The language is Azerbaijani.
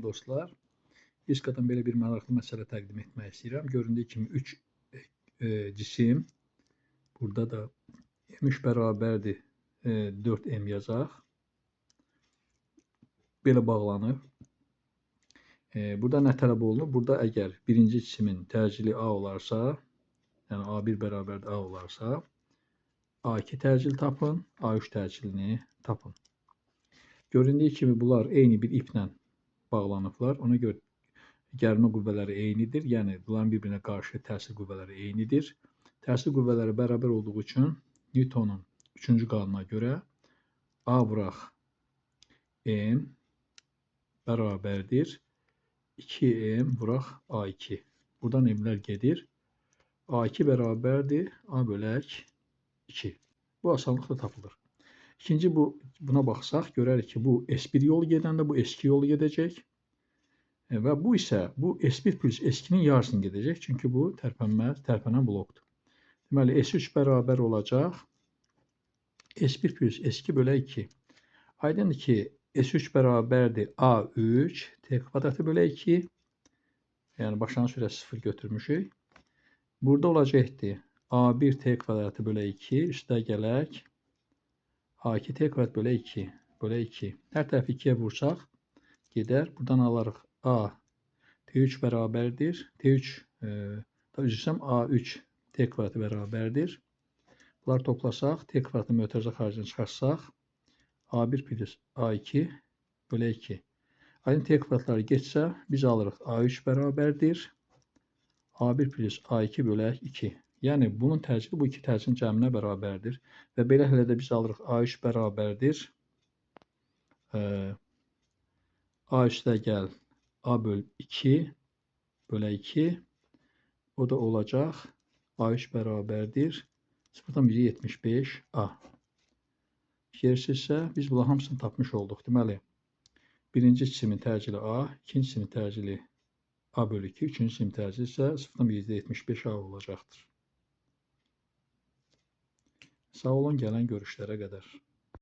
dostlar, fizikadan belə bir maraqlı məsələ təqdim etmək istəyirəm. Göründüyü kimi 3 cisim, burada da m3 bərabərdir 4m yazaq. Belə bağlanıb. Burada nə tələb olunur? Burada əgər birinci cisimin təcili A olarsa, yəni A1 bərabərdir A olarsa, A2 təcili tapın, A3 təcilini tapın. Göründüyü kimi bunlar eyni bir iplə bağlanıblar. Ona görə gərmə qüvvələri eynidir. Yəni bunların bir-birinə qarşı təsir qüvvələri eynidir. Təsir qüvvələri bərabər olduğu üçün Newtonun 3-cü qanuna görə A vuraq M bərabərdir 2m vuraq A2. Buradan m'lər gedir. A2 bərabərdir A bölək 2. Bu asanlıqla tapılır. İkinci buna baxsaq görərik ki, bu S1 yolu gedəndə bu S2 yolu gedəcək. Və bu isə bu S1 plus S2-nin yarısını gedəcək. Çünki bu tərpənən blokdur. Deməli S3 bərabər olacaq S1 plus S2 bölək 2. Aydındır ki, S3 bərabərdir A3 T kvadratı bölək 2. Yəni başlanğıc sürəsi 0 götürmüşük. Burada olacaqdır A1 T kvadratı bölək 2 üstə gələk A2 T kvadrat bölək 2 bölək 2. Hər tərəfi 2-yə vursaq gedər. Buradan alarıq A T3 bərabərdir. A3 T kvadratı bərabərdir. Bunları toplasaq T kvadratını mötərizə xaricində çıxarsaq A1 plus A2 bölək 2. Aydın T kvadratları geçsə, biz alırıq A3 bərabərdir. A1 plus A2 bölək 2. Yəni, bunun təcili bu iki təcilin cəminə bərabərdir. Və belə hələ də biz alırıq A3 bərabərdir. A üstə gəl A böl 2 bölək 2. O da olacaq A3 bərabərdir 0,75 A. Gerisizsə, biz bunların hamısını tapmış olduq. Deməli, birinci cisimin təcili A, ikinci cisimin təcili A bölü 2, üçüncü cisimin təcili isə 0,75 A olacaqdır. Sağ olun, gələn görüşlərə qədər.